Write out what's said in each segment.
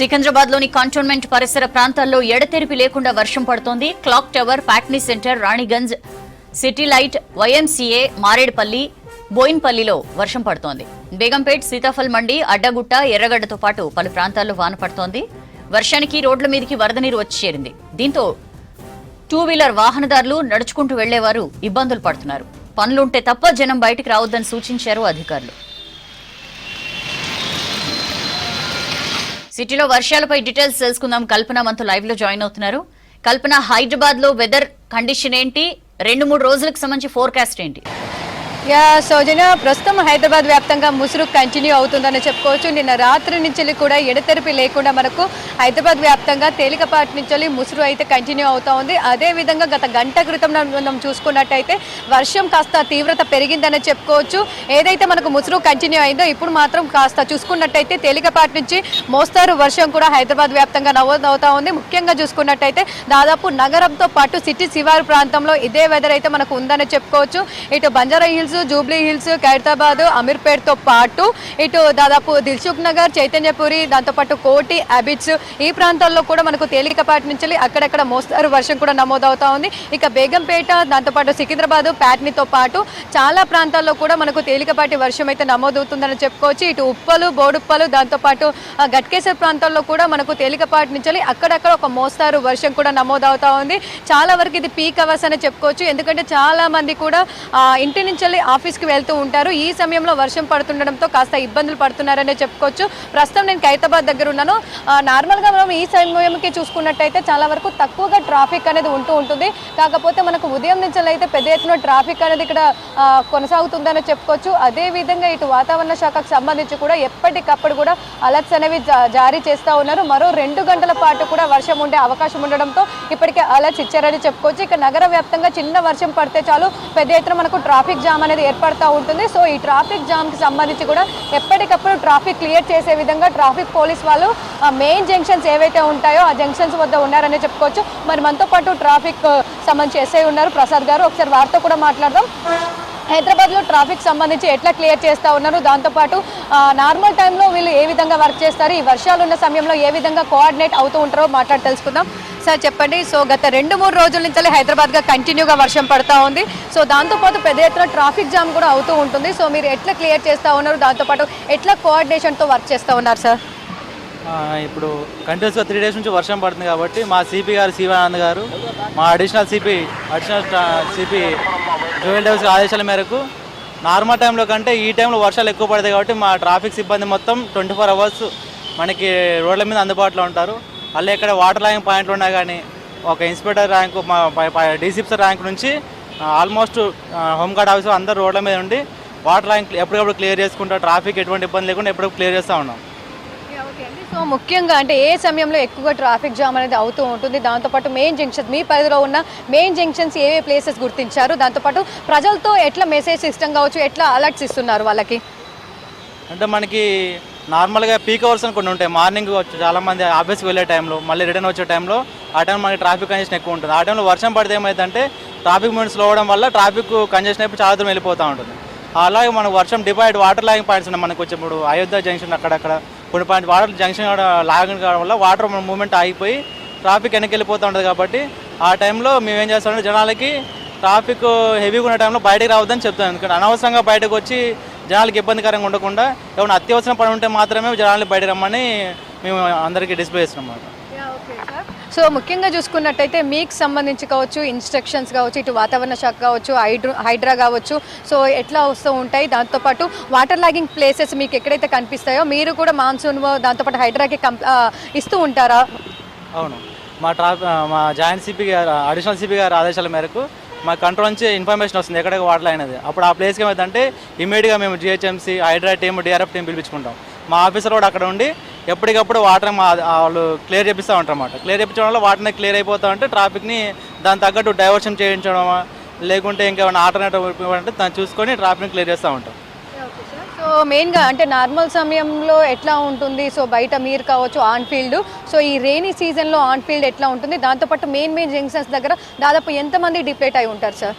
సికింద్రాబాద్లోని cantonment పరిసర ప్రాంతాల్లో ఎడతెరిపి లేకుండా వర్షం పడుతోంది. Clock Tower, Patny Centre, Ranigunj, City Light, YMCA, Marredpally, బోయిన్పల్లిలో వర్షం పడుతోంది. బేగంపేట్, సీతాఫల్ మండి, అడ్డగుట్ట, ఎర్రగడ్డతో పాటు పలు ప్రాంతాల్లో వాన పడుతోంది. వర్షానికి రోడ్ల మీదకి వరద నీరు వచ్చి చేరింది. దీంతో టూ వీలర్ వాహనదారులు, నడుచుకుంటూ వెళ్లేవారు ఇబ్బందులు పడుతున్నారు. పనులుంటే తప్ప జనం బయటికి రావద్దని సూచించారు అధికారులు. సిటీలో వర్షాలపై డీటెయిల్స్ తెలుసుకుందాం. కల్పన మనతో లైవ్ లో జాయిన్ అవుతున్నారు. కల్పన, హైదరాబాద్ లో వెదర్ కండిషన్ ఏంటి? 2-3 రోజులకు సంబంధించి ఫోర్కాస్ట్ ఏంటి? సౌజన్య, ప్రస్తుతం హైదరాబాద్ వ్యాప్తంగా ముసురు కంటిన్యూ అవుతుందని చెప్పుకోవచ్చు. నిన్న రాత్రి నుంచి కూడా ఎడతెరిపి లేకుండా మనకు హైదరాబాద్ వ్యాప్తంగా తేలికపాటి నుంచి ముసురు అయితే కంటిన్యూ అవుతా ఉంది. అదేవిధంగా గత గంట క్రితం మనం చూసుకున్నట్టయితే వర్షం కాస్త తీవ్రత పెరిగిందని చెప్పుకోవచ్చు. ఏదైతే మనకు ముసురు కంటిన్యూ అయిందో ఇప్పుడు మాత్రం కాస్త చూసుకున్నట్టయితే తేలికపాటి నుంచి మోస్తారు వర్షం కూడా హైదరాబాద్ వ్యాప్తంగా నమోదవుతా ఉంది. ముఖ్యంగా చూసుకున్నట్టయితే దాదాపు నగరంతో పాటు సిటీ శివారు ప్రాంతంలో ఇదే వెదర్ అయితే మనకు ఉందని చెప్పుకోవచ్చు. ఇటు Banjara hills, Jubilee hills, Khairatabad, Ameerpet తో పాటు ఇటు దాదాపు దిల్సుఖ్ నగర్, చైతన్యపురి, దాంతోపాటు కోటి, అబిడ్స్ ఈ ప్రాంతాల్లో కూడా మనకు తేలికపాటి నుంచి అక్కడక్కడ మోస్తారు వర్షం కూడా నమోదవుతా ఉంది. ఇక బేగంపేట, దాంతోపాటు సికింద్రాబాద్, ప్యాట్నీతో పాటు చాలా ప్రాంతాల్లో కూడా మనకు తేలికపాటి వర్షం అయితే నమోదవుతుందని చెప్పుకోవచ్చు. ఇటు ఉప్పలు, బోడుప్పలు, దాంతోపాటు గట్కేశ్వర్ ప్రాంతాల్లో కూడా మనకు తేలికపాటి నుంచి అక్కడక్కడ ఒక మోస్తారు వర్షం కూడా నమోదవుతా ఉంది. చాలా వరకు ఇది పీక్ అవర్స్ అని చెప్పుకోవచ్చు. ఎందుకంటే చాలా మంది కూడా ఇంటి నుంచి ఆఫీస్కి వెళ్తూ ఉంటారు. ఈ సమయంలో వర్షం పడుతుండడంతో కాస్త ఇబ్బందులు పడుతున్నారనే చెప్పుకోవచ్చు. ప్రస్తుతం నేను ఖైరతాబాద్ దగ్గర ఉన్నాను. నార్మల్గా మనం ఈ సమయంకి చూసుకున్నట్టయితే చాలా వరకు తక్కువగా ట్రాఫిక్ అనేది ఉంటూ ఉంటుంది. కాకపోతే మనకు ఉదయం నుంచి అయితే పెద్ద ఎత్తున ట్రాఫిక్ అనేది ఇక్కడ కొనసాగుతుందని చెప్పుకోవచ్చు. అదేవిధంగా ఇటు వాతావరణ శాఖకు సంబంధించి కూడా ఎప్పటికప్పుడు కూడా అలర్ట్స్ అనేవి జారీ చేస్తూ ఉన్నారు. మరో 2 గంటల పాటు కూడా వర్షం ఉండే అవకాశం ఉండడంతో ఇప్పటికే అలర్ట్స్ ఇచ్చారని చెప్పుకోవచ్చు. ఇక నగర వ్యాప్తంగా చిన్న వర్షం పడితే చాలు పెద్ద ఎత్తున మనకు ట్రాఫిక్ జామ్ అనేది ఏర్పడతా ఉంటుంది. సో ఈ ట్రాఫిక్ జామ్ కి సంబంధించి కూడా ఎప్పటికప్పుడు ట్రాఫిక్ క్లియర్ చేసే విధంగా ట్రాఫిక్ పోలీస్ వాళ్ళు మెయిన్ జంక్షన్స్ ఏవైతే ఉంటాయో ఆ జంక్షన్స్ వద్ద ఉన్నారని చెప్పుకోవచ్చు. మరి మనతో పాటు ట్రాఫిక్ సంబంధించి ఎస్ఐ ఉన్నారు ప్రసాద్ గారు, ఒకసారి వారితో కూడా మాట్లాడదాం. హైదరాబాద్లో ట్రాఫిక్ సంబంధించి ఎట్లా క్లియర్ చేస్తూ ఉన్నారు, దాంతోపాటు నార్మల్ టైంలో వీళ్ళు ఏ విధంగా వర్క్ చేస్తారు, ఈ వర్షాలు ఉన్న సమయంలో ఏ విధంగా కోఆర్డినేట్ అవుతూ ఉంటారో మాట్లాడి తెలుసుకుందాం. సార్ చెప్పండి, సో గత 2-3 రోజుల నుంచి హైదరాబాద్గా కంటిన్యూగా వర్షం పడుతూ ఉంది. సో దాంతోపాటు పెద్ద ఎత్తున ట్రాఫిక్ జామ్ కూడా అవుతూ ఉంటుంది. సో మీరు ఎట్లా క్లియర్ చేస్తూ ఉన్నారు, దాంతోపాటు ఎట్లా కోఆర్డినేషన్తో వర్క్ చేస్తూ ఉన్నారు సార్? ఇప్పుడు కంటిన్యూస్గా 3 డేస్ నుంచి వర్షం పడుతుంది కాబట్టి మా సిపి గారు శివానంద్ గారు, మా అడిషనల్ సిపి జోయల్ డేవిస్ ఆదేశాల మేరకు నార్మల్ టైంలో కంటే ఈ టైంలో వర్షాలు ఎక్కువ పడతాయి కాబట్టి మా ట్రాఫిక్ సిబ్బంది మొత్తం 24 అవర్స్ మనకి రోడ్ల మీద అందుబాటులో ఉంటారు. అలా ఇక్కడ వాటర్ లాగింగ్ పాయింట్లు ఉన్నా కానీ ఒక ఇన్స్పెక్టర్ ర్యాంకు, మా డీసీపీ ర్యాంక్ నుంచి ఆల్మోస్ట్ హోంగార్డ్ ఆఫీసర్ అందరూ రోడ్ల మీద ఉండి వాటర్ లాగింగ్ ఎప్పటికప్పుడు క్లియర్ చేసుకుంటారు. ట్రాఫిక్ ఎటువంటి ఇబ్బంది లేకుండా ఎప్పటికప్పుడు క్లియర్ చేస్తూ ఉన్నాం. సో ముఖ్యంగా అంటే ఏ సమయంలో ఎక్కువగా ట్రాఫిక్ జామ్ అనేది అవుతూ ఉంటుంది, దాంతోపాటు మెయిన్ జంక్షన్స్ మీ పరిధిలో ఉన్న మెయిన్ జంక్షన్స్ ఏ ప్లేసెస్ గుర్తించారు, దాంతోపాటు ప్రజలతో ఎట్లా మెసేజ్ సిస్టమ్ కావచ్చు, ఎట్లా అలర్ట్స్ ఇస్తున్నారు వాళ్ళకి? అంటే మనకి నార్మల్గా పీక్ అవర్స్ అని కొన్ని ఉంటాయి. మార్నింగ్ చాలామంది ఆఫీస్కి వెళ్ళే టైంలో, మళ్ళీ రిటర్న్ వచ్చే టైంలో ఆ టైంలో మనకి ట్రాఫిక్ కంజెషన్ ఎక్కువ ఉంటుంది. ఆ టైంలో వర్షం పడితే ఏమైందంటే ట్రాఫిక్ మూమెంట్స్ స్లో అవడం వల్ల ట్రాఫిక్ కంజెషన్ అయిపోయి చాలా దూరం వెళ్ళిపోతూ ఉంటుంది. అలాగే మనకు వర్షం డివైడ్ వాటర్ లాగింగ్ పాయింట్స్ ఉన్నాయి మనకు వచ్చి. ఇప్పుడు అయోధ్య జంక్షన్ అక్కడక్కడ కొన్ని పాయింట్ వాటర్ జంక్షన్ లాగింగ్ కావడం వల్ల వాటర్ మూమెంట్ ఆగిపోయి ట్రాఫిక్ వెనక్కి వెళ్ళిపోతూ ఉంటుంది. కాబట్టి ఆ టైంలో మేము ఏం చేస్తామంటే జనాలకి ట్రాఫిక్ హెవీగా ఉన్న టైంలో బయటకు రావద్దని చెప్తాం. ఎందుకంటే అనవసరంగా బయటకు వచ్చి జనాలకి ఇబ్బందికరంగా ఉండకుండా ఏమైనా అత్యవసరం పని ఉంటే మాత్రమే జనాల్ని బయట రమ్మని మేము అందరికీ డిస్ప్లే చేస్తున్నాం అన్నమాట. సో ముఖ్యంగా చూసుకున్నట్టయితే మీకు సంబంధించి కావచ్చు, ఇన్స్ట్రక్షన్స్ కావచ్చు, ఇటు వాతావరణ శాఖ కావచ్చు, హైడ్రా కావచ్చు, సో ఎట్లా వస్తూ ఉంటాయి, దాంతోపాటు వాటర్ లాగింగ్ ప్లేసెస్ మీకు ఎక్కడైతే కనిపిస్తాయో మీరు కూడా మాన్సూన్ దాంతోపాటు హైడ్రాకి ఇస్తూ ఉంటారా? అవును, మా జాయింట్ సిపి గారు, అడిషనల్ సిపి గారు ఆదేశాల మేరకు మా కంట్రోల్ నుంచి ఇన్ఫర్మేషన్ వస్తుంది ఎక్కడికి వాటర్ అయినది. అప్పుడు ఆ ప్లేస్కి ఏమైందంటే ఇమీడియట్గా మేము GHMC, Hydraa team, DRF team పిలిపించుకుంటాం. మా ఆఫీసర్ కూడా అక్కడ ఉండి ఎప్పటికప్పుడు వాటర్ వాళ్ళు క్లియర్ చేపిస్తూ ఉంటారు అన్నమాట. క్లియర్ చేయించడం వల్ల వాటర్ని క్లియర్ అయిపోతూ ఉంటే ట్రాఫిక్ని దాని తగ్గట్టు డైవర్షన్ చేయించడమా లేకుంటే ఇంకేమైనా ఆల్టర్నేటివ్ అంటే దాన్ని చూసుకొని ట్రాఫిక్ని క్లియర్ చేస్తూ ఉంటాం. సో మెయిన్గా అంటే నార్మల్ సమయంలో ఎట్లా ఉంటుంది, సో బయట మీరు కావచ్చు ఆన్ ఫీల్డ్, సో ఈ రెయినీ సీజన్లో ఆన్ ఫీల్డ్ ఎట్లా ఉంటుంది, దాంతోపాటు మెయిన్ జంక్షన్స్ దగ్గర దాదాపు ఎంతమంది డిప్లేట్ అయి ఉంటారు సార్?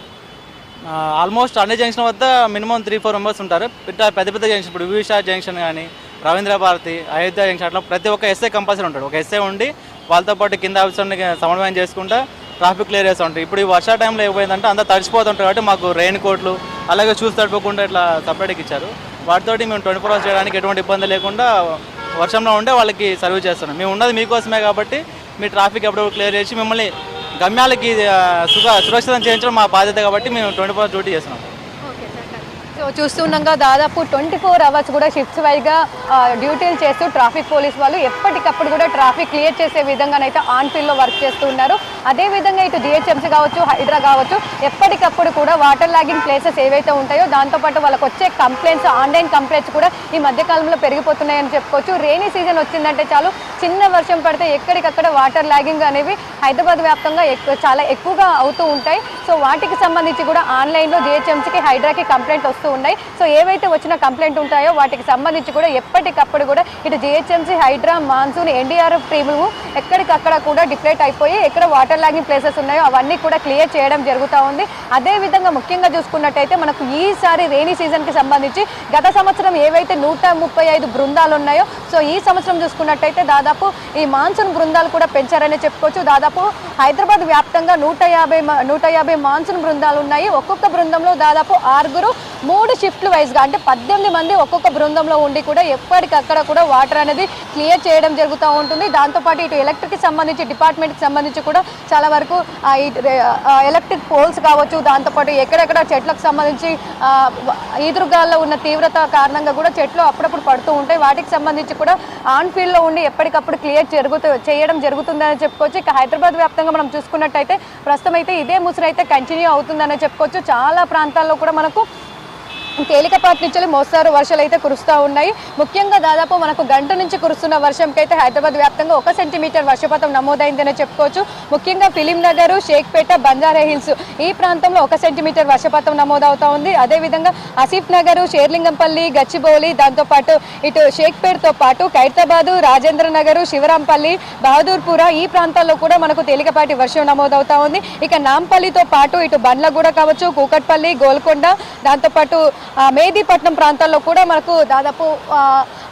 ఆల్మోస్ట్ అన్ని జంక్షన్ వద్ద మినిమం 3-4 మెంబర్స్ ఉంటారు. పెద్ద పెద్ద జంక్షన్ ఇప్పుడు వివిషా జంక్షన్ కానీ రవీంద్ర భారతి, అయోధ్య జంక్షన్ అట్లా ప్రతి ఒక్క ఎస్ఐ కంపల్సరీ ఉంటాడు. ఒక ఎస్ఐ ఉండి వాళ్ళతో పాటు కింద ఆఫీసర్ని సమన్వయం చేసుకుంటా ట్రాఫిక్ క్లియర్ చేస్తూ ఉంటారు. ఇప్పుడు ఈ వర్షా టైంలో ఏమైందంటే అంతా తడిచిపోతుంటారు కాబట్టి మాకు రెయిన్ కోట్లు అలాగే చూసి తడిపోకుండా ఇట్లా సపరేట్గా ఇచ్చారు. వాటితోటి మేము 24 hours చేయడానికి ఎటువంటి ఇబ్బంది లేకుండా వర్షంలో ఉండే వాళ్ళకి సర్వీస్ చేస్తున్నాం. మేము ఉన్నది మీకోసమే కాబట్టి మీ ట్రాఫిక్ ఎప్పుడప్పుడు క్లియర్ చేసి మిమ్మల్ని గమ్యాలకి సురక్షితం చేయించడం మా బాధ్యత కాబట్టి మేము 24 hours డ్యూటీ చేస్తున్నాం. సో చూస్తున్నాగా దాదాపు 24 hours కూడా షిఫ్ట్స్ వైజ్గా డ్యూటీలు చేస్తూ ట్రాఫిక్ పోలీస్ వాళ్ళు ఎప్పటికప్పుడు కూడా ట్రాఫిక్ క్లియర్ చేసే విధంగానైతే ఆన్ ఫీల్డ్లో వర్క్ చేస్తూ ఉన్నారు. అదేవిధంగా ఇటు జిహెచ్ఎంసీ కావచ్చు, హైడ్రా కావచ్చు, ఎప్పటికప్పుడు కూడా వాటర్ లాగింగ్ ప్లేసెస్ ఏవైతే ఉంటాయో దాంతోపాటు వాళ్ళకి వచ్చే కంప్లైంట్స్, ఆన్లైన్ కంప్లైంట్స్ కూడా ఈ మధ్యకాలంలో పెరిగిపోతున్నాయని చెప్పుకోవచ్చు. రెయినీ సీజన్ వచ్చిందంటే చాలు, చిన్న వర్షం పడితే ఎక్కడికక్కడ వాటర్ లాగింగ్ అనేవి హైదరాబాద్ వ్యాప్తంగా చాలా ఎక్కువగా అవుతూ ఉంటాయి. సో వాటికి సంబంధించి కూడా ఆన్లైన్లో జిహెచ్ఎంసీకి, హైడ్రాకి కంప్లైంట్ వస్తూ ఉన్నాయి. సో ఏవైతే వచ్చిన కంప్లైంట్ ఉంటాయో వాటికి సంబంధించి కూడా ఎప్పటికప్పుడు కూడా ఇటు జిహెచ్ఎంసీ, హైడ్రా, మాన్సూన్, ఎన్డీఆర్ఎఫ్ టీములు ఎక్కడికక్కడ కూడా డిప్లైట్ అయిపోయి ఎక్కడ వాటర్ లాగింగ్ ప్లేసెస్ ఉన్నాయో అవన్నీ కూడా క్లియర్ చేయడం జరుగుతూ ఉంది. అదేవిధంగా ముఖ్యంగా చూసుకున్నట్టయితే మనకు ఈసారి రెయినీ సీజన్కి సంబంధించి గత సంవత్సరం ఏవైతే 135 బృందాలు ఉన్నాయో, సో ఈ సంవత్సరం చూసుకున్నట్టయితే దాదాపు ఈ మాన్సూన్ బృందాలు కూడా పెంచారని చెప్పుకోవచ్చు. దాదాపు హైదరాబాద్ వ్యాప్తంగా 150 మాన్సూన్ బృందాలు ఉన్నాయి. ఒక్కొక్క బృందంలో దాదాపు 6 3 షిఫ్ట్లు వైజ్గా అంటే 18 మంది ఒక్కొక్క బృందంలో ఉండి కూడా ఎప్పటికక్కడ కూడా వాటర్ అనేది క్లియర్ చేయడం జరుగుతూ ఉంటుంది. దాంతోపాటు ఇటు ఎలక్ట్రిక్కి సంబంధించి, డిపార్ట్మెంట్కి సంబంధించి కూడా చాలా వరకు ఎలక్ట్రిక్ పోల్స్ కావచ్చు, దాంతోపాటు ఎక్కడెక్కడ చెట్లకు సంబంధించి ఈదురుగాల్లో ఉన్న తీవ్రత కారణంగా కూడా చెట్లు అప్పుడప్పుడు పడుతూ ఉంటాయి. వాటికి సంబంధించి కూడా ఆన్ ఫీల్డ్లో ఉండి ఎప్పటికప్పుడు క్లియర్ చేయడం జరుగుతుందని చెప్పుకోవచ్చు. ఇక హైదరాబాద్ వ్యాప్తంగా మనం చూసుకున్నట్టయితే ప్రస్తుతం అయితే ఇదే ముసురు అయితే కంటిన్యూ అవుతుందని చెప్పుకోవచ్చు. చాలా ప్రాంతాల్లో కూడా మనకు తేలికపాటి నుంచి మోస్తారు వర్షాలు అయితే కురుస్తూ ఉన్నాయి. ముఖ్యంగా దాదాపు మనకు గంట నుంచి కురుస్తున్న వర్షంకైతే హైదరాబాద్ వ్యాప్తంగా 1 సెంటీమీటర్ వర్షపాతం నమోదైందనే చెప్పుకోవచ్చు. ముఖ్యంగా ఫిలిం నగర్, షేక్పేట, బంజారా హిల్స్ ఈ ప్రాంతంలో 1 సెంటీమీటర్ వర్షపాతం నమోదవుతూ ఉంది. అదేవిధంగా ఆసిఫ్ నగర్, షేర్లింగంపల్లి, గచ్చిబౌలి, దాంతోపాటు ఇటు షేక్పేట్తో పాటు ఖైరతాబాద్, రాజేంద్ర నగర్, శివరాంపల్లి, బహదూర్పుర ఈ ప్రాంతాల్లో కూడా మనకు తేలికపాటి వర్షం నమోదవుతూ ఉంది. ఇక నాంపల్లితో పాటు ఇటు బండ్లగూడ కావచ్చు, కూకట్పల్లి, గోల్కొండ, దాంతోపాటు మేదీపట్నం ప్రాంతాల్లో కూడా మనకు దాదాపు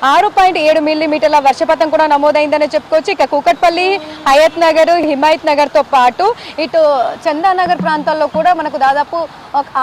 6.7 మిల్లీమీటర్ల వర్షపాతం కూడా నమోదైందని చెప్పుకోవచ్చు. ఇక కూకట్పల్లి, హయత్ నగర్, హిమాయత్ నగర్తో పాటు ఇటు చందానగర్ ప్రాంతాల్లో కూడా మనకు దాదాపు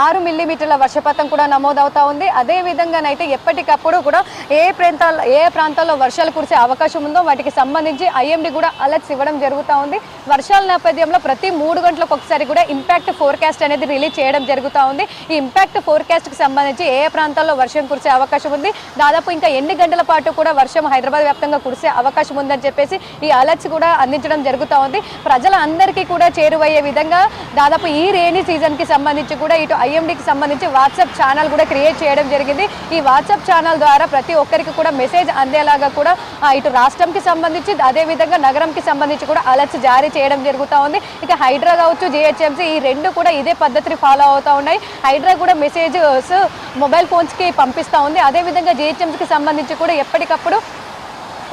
6 మిల్లీమీటర్ల వర్షపాతం కూడా నమోదవుతూ ఉంది. అదేవిధంగానైతే ఎప్పటికప్పుడు కూడా ఏ ప్రాంతాల్లో వర్షాలు కురిసే అవకాశం ఉందో వాటికి సంబంధించి ఐఎండీ కూడా అలర్ట్స్ ఇవ్వడం జరుగుతూ ఉంది. వర్షాల నేపథ్యంలో ప్రతి 3 గంటలకు ఒకసారి కూడా ఇంపాక్ట్ ఫోర్కాస్ట్ అనేది రిలీజ్ చేయడం జరుగుతూ ఉంది. ఈ ఇంపాక్ట్ ఫోర్కాస్ట్కి సంబంధించి ఏ ప్రాంతాల్లో వర్షం కురిసే అవకాశం ఉంది, దాదాపు ఇంకా ఎన్ని గంటల పాటు కూడా వర్షం హైదరాబాద్ వ్యాప్తంగా కురిసే అవకాశం ఉందని చెప్పేసి ఈ అలర్ట్స్ కూడా అందించడం జరుగుతూ ఉంది. ప్రజలందరికీ కూడా చేరువయ్యే విధంగా దాదాపు ఈ రెయినీ సీజన్కి సంబంధించి కూడా ఇటు ఐఎండీకి సంబంధించి వాట్సాప్ ఛానల్ కూడా క్రియేట్ చేయడం జరిగింది. ఈ వాట్సాప్ ఛానల్ ద్వారా ప్రతి ఒక్కరికి కూడా మెసేజ్ అందేలాగా కూడా ఇటు రాష్ట్రంకి సంబంధించి అదేవిధంగా నగరంకి సంబంధించి కూడా అలర్ట్స్ జారీ చేయడం జరుగుతూ ఉంది. ఇక హైడ్రా కావచ్చు, జిహెచ్ఎంసీ ఈ రెండు కూడా ఇదే పద్ధతిని ఫాలో అవుతూ ఉన్నాయి. హైడ్రా కూడా మెసేజెస్ మొబైల్ ఫోన్స్కి పంపిస్తూ ఉంది. అదేవిధంగా జిహెచ్ఎంసీకి సంబంధించి కూడా ఎప్పటికప్పుడు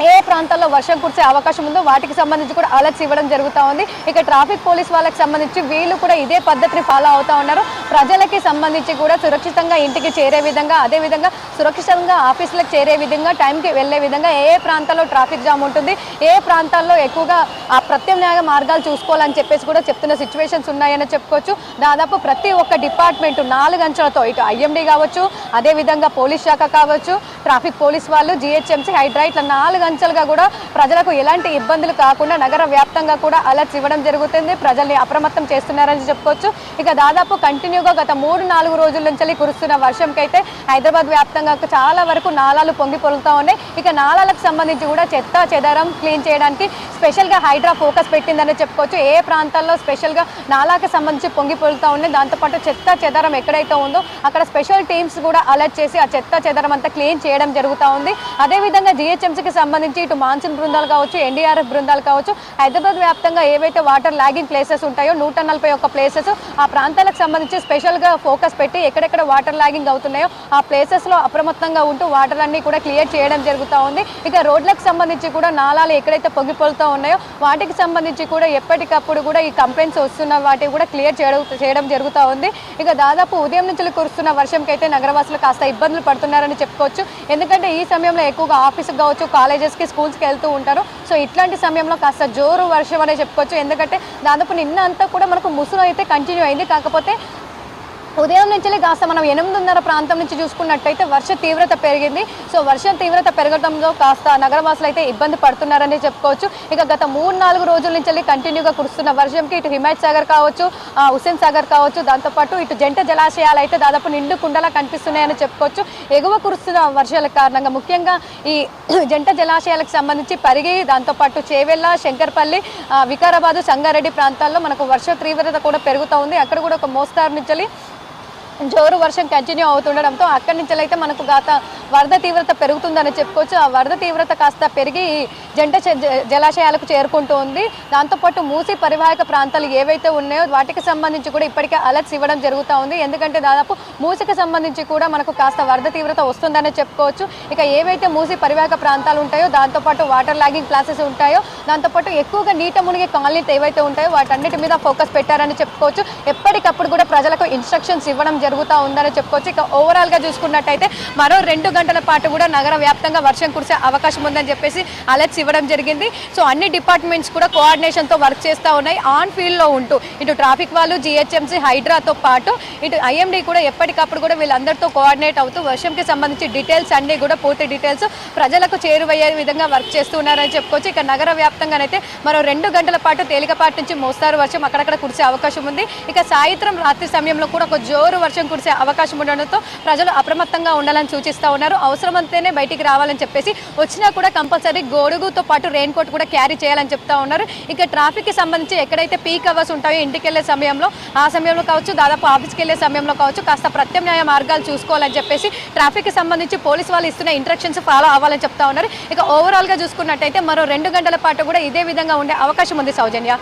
ఏ ప్రాంతాల్లో వర్షం కురిసే అవకాశం ఉందో వాటికి సంబంధించి కూడా అలర్ట్స్ ఇవ్వడం జరుగుతూ ఉంది. ఇక ట్రాఫిక్ పోలీస్ వాళ్ళకి సంబంధించి వీళ్ళు కూడా ఇదే పద్ధతిని ఫాలో అవుతూ ఉన్నారు. ప్రజలకి సంబంధించి కూడా సురక్షితంగా ఇంటికి చేరే విధంగా, అదేవిధంగా సురక్షితంగా ఆఫీసులకు చేరే విధంగా, టైంకి వెళ్ళే విధంగా ఏ ప్రాంతాల్లో ట్రాఫిక్ జామ్ ఉంటుంది, ఏ ప్రాంతాల్లో ఎక్కువగా ఆ ప్రత్యామ్నాయ మార్గాలు చూసుకోవాలని చెప్పేసి కూడా చెప్తున్న సిచ్యువేషన్స్ ఉన్నాయని చెప్పుకోవచ్చు. దాదాపు ప్రతి ఒక్క డిపార్ట్మెంట్ 4 అంచెలతో ఇటు ఐఎండీ కావచ్చు, అదేవిధంగా పోలీస్ శాఖ కావచ్చు, ట్రాఫిక్ పోలీస్ వాళ్ళు, జిహెచ్ఎంసీ, హైడ్రా ఇట్లా 4 అంచెలుగా కూడా ప్రజలకు ఎలాంటి ఇబ్బందులు కాకుండా నగర వ్యాప్తంగా కూడా అలర్ట్స్ ఇవ్వడం జరుగుతుంది. ప్రజల్ని అప్రమత్తం చేస్తున్నారని చెప్పుకోవచ్చు. ఇక దాదాపు కంటిన్యూగా గత 3-4 రోజుల నుంచి కురుస్తున్న వర్షంకైతే హైదరాబాద్ వ్యాప్తంగా చాలా వరకు నాలాలు పొంగి పొలుతూ ఉన్నాయి. ఇక నాలాలకు సంబంధించి కూడా చెత్త చెదారం క్లీన్ చేయడానికి స్పెషల్గా హైడ్రా ఫోకస్ పెట్టిందని చెప్పుకోవచ్చు. ఏ ప్రాంతాల్లో స్పెషల్గా నాలాకి సంబంధించి పొంగి పొలుతూ ఉన్నాయి, దాంతోపాటు చెత్త చెదారం ఎక్కడైతే ఉందో అక్కడ స్పెషల్ టీమ్స్ కూడా అలర్ట్ చేసి ఆ చెత్త చెదారం అంతా క్లీన్ చేయడం జరుగుతూ ఉంది. అదేవిధంగా జిహెచ్ఎంసీకి సంబంధించి సంబంధించి ఇటు మాన్సూన్ బృందాలు కావచ్చు, ఎన్డీఆర్ఎఫ్ బృందాలు కావచ్చు, హైదరాబాద్ వ్యాప్తంగా ఏవైతే వాటర్ లాగింగ్ ప్లేసెస్ ఉంటాయో 141 ప్లేసెస్ ఆ ప్రాంతాలకు సంబంధించి స్పెషల్గా ఫోకస్ పెట్టి ఎక్కడెక్కడ వాటర్ లాగింగ్ అవుతున్నాయో ఆ ప్లేసెస్లో అప్రమత్తంగా ఉంటూ వాటర్ అన్ని కూడా క్లియర్ చేయడం జరుగుతూ ఉంది. ఇక రోడ్లకు సంబంధించి కూడా నాలాలు ఎక్కడైతే పొంగిపోతూ ఉన్నాయో వాటికి సంబంధించి కూడా ఎప్పటికప్పుడు కూడా ఈ కంప్లైంట్స్ వస్తున్న వాటికి కూడా క్లియర్ చేయడం జరుగుతూ ఉంది. ఇక దాదాపు ఉదయం నుంచి కురుస్తున్న వర్షంకి అయితే నగరవాసులు కాస్త ఇబ్బందులు పడుతున్నారని చెప్పుకోవచ్చు. ఎందుకంటే ఈ సమయంలో ఎక్కువగా ఆఫీస్కి కావచ్చు, కాలేజెస్కి, స్కూల్స్కి వెళ్తూ ఉంటారు. సో ఇట్లాంటి సమయంలో కాస్త జోరు వర్షం అనే చెప్పుకోవచ్చు. ఎందుకంటే దాదాపు నిన్న అంతా కూడా మనకు ముసురు అయితే కంటిన్యూ అయింది. కాకపోతే ఉదయం నుంచి కాస్త మనం 8:30 ప్రాంతం నుంచి చూసుకున్నట్టయితే వర్ష తీవ్రత పెరిగింది. సో వర్షం తీవ్రత పెరగడంలో కాస్త నగరవాసులు అయితే ఇబ్బంది పడుతున్నారని చెప్పుకోవచ్చు. ఇక గత 3-4 రోజుల నుంచి కంటిన్యూగా కురుస్తున్న వర్షంకి ఇటు హిమాయత్ సాగర్ కావచ్చు, హుస్సేన్ సాగర్ కావచ్చు, దాంతోపాటు ఇటు జంట జలాశయాలు అయితే దాదాపు నిండు కుండలా కనిపిస్తున్నాయని చెప్పుకోవచ్చు. ఎగువ కురుస్తున్న వర్షాల కారణంగా ముఖ్యంగా ఈ జంట జలాశయాలకు సంబంధించి పరిగి, దాంతోపాటు చేవెళ్ళ, శంకర్పల్లి, వికారాబాదు, సంగారెడ్డి ప్రాంతాల్లో మనకు వర్ష తీవ్రత కూడా పెరుగుతూ ఉంది. అక్కడ కూడా ఒక మోస్తారు నుంచి జోరు వర్షం కంటిన్యూ అవుతుండడంతో అక్కడి నుంచి అయితే మనకు గత వరద తీవ్రత పెరుగుతుందని చెప్పుకోవచ్చు. ఆ వరద తీవ్రత కాస్త పెరిగి జంట జలాశయాలకు చేరుకుంటూ ఉంది. దాంతోపాటు మూసి పరివాహక ప్రాంతాలు ఏవైతే ఉన్నాయో వాటికి సంబంధించి కూడా ఇప్పటికే అలర్ట్స్ ఇవ్వడం జరుగుతూ ఉంది. ఎందుకంటే దాదాపు మూసికి సంబంధించి కూడా మనకు కాస్త వరద తీవ్రత వస్తుందని చెప్పుకోవచ్చు. ఇక ఏవైతే మూసి పరివాహక ప్రాంతాలు ఉంటాయో, దాంతోపాటు వాటర్ లాగింగ్ ప్లేసెస్ ఉంటాయో, దాంతోపాటు ఎక్కువగా నీట మునిగే కాలనీలు ఏవైతే ఉంటాయో వాటన్నిటి మీద ఫోకస్ పెట్టారని చెప్పుకోవచ్చు. ఎప్పటికప్పుడు కూడా ప్రజలకు ఇన్స్ట్రక్షన్స్ ఇవ్వడం జరుగుతూ ఉందని చెప్పుకోవచ్చు. ఇక ఓవరాల్గా చూసుకున్నట్టయితే మరో 2 గంటల పాటు కూడా నగర వ్యాప్తంగా వర్షం కురిసే అవకాశం ఉందని చెప్పేసి అలర్ట్స్ ఇవ్వడం జరిగింది. సో అన్ని డిపార్ట్మెంట్స్ కూడా కోఆర్డినేషన్తో వర్క్ చేస్తూ ఉన్నాయి. ఆన్ ఫీల్డ్లో ఉంటూ ఇటు ట్రాఫిక్ వాళ్ళు, జిహెచ్ఎంసీ, హైడ్రాతో పాటు ఇటు ఐఎండీ కూడా ఎప్పటికప్పుడు కూడా వీళ్ళందరితో కోఆర్డినేట్ అవుతూ వర్షంకి సంబంధించి డీటెయిల్స్ అన్నీ కూడా పూర్తి డీటెయిల్స్ ప్రజలకు చేరువయ్యే విధంగా వర్క్ చేస్తూ ఉన్నారని చెప్పుకోవచ్చు. ఇక నగర వ్యాప్తంగానైతే మరో 2 గంటల పాటు తేలికపాటి నుంచి మోస్తారు వర్షం అక్కడక్కడ కురిసే అవకాశం ఉంది. ఇక సాయంత్రం రాత్రి సమయంలో కూడా ఒక జోరు వర్షం కురిసే అవకాశం ఉండడంతో ప్రజలు అప్రమత్తంగా ఉండాలని సూచిస్తూ ఉన్నారు. అవసరమైతేనే బయటికి రావాలని చెప్పేసి, వచ్చినా కూడా కంపల్సరీ గొడుగుతో పాటు రెయిన్ కోట్ కూడా క్యారీ చేయాలని చెప్తా ఉన్నారు. ఇక ట్రాఫిక్కి సంబంధించి ఎక్కడైతే పీక్ అవర్స్ ఉంటాయో ఇంటికి వెళ్ళే సమయంలో, ఆ సమయంలో కావచ్చు, దాదాపు ఆఫీస్కి వెళ్ళే సమయంలో కావచ్చు, కాస్త ప్రత్యామ్నాయ మార్గాలు చూసుకోవాలని చెప్పేసి ట్రాఫిక్కి సంబంధించి పోలీసు వాళ్ళు ఇస్తున్న ఇన్స్ట్రక్షన్స్ ఫాలో అవ్వాలని చెప్తా ఉన్నారు. ఇక ఓవరాల్గా చూసుకున్నట్టయితే మరో 2 గంటల పాటు కూడా ఇదే విధంగా ఉండే అవకాశం ఉంది. సౌజన్య.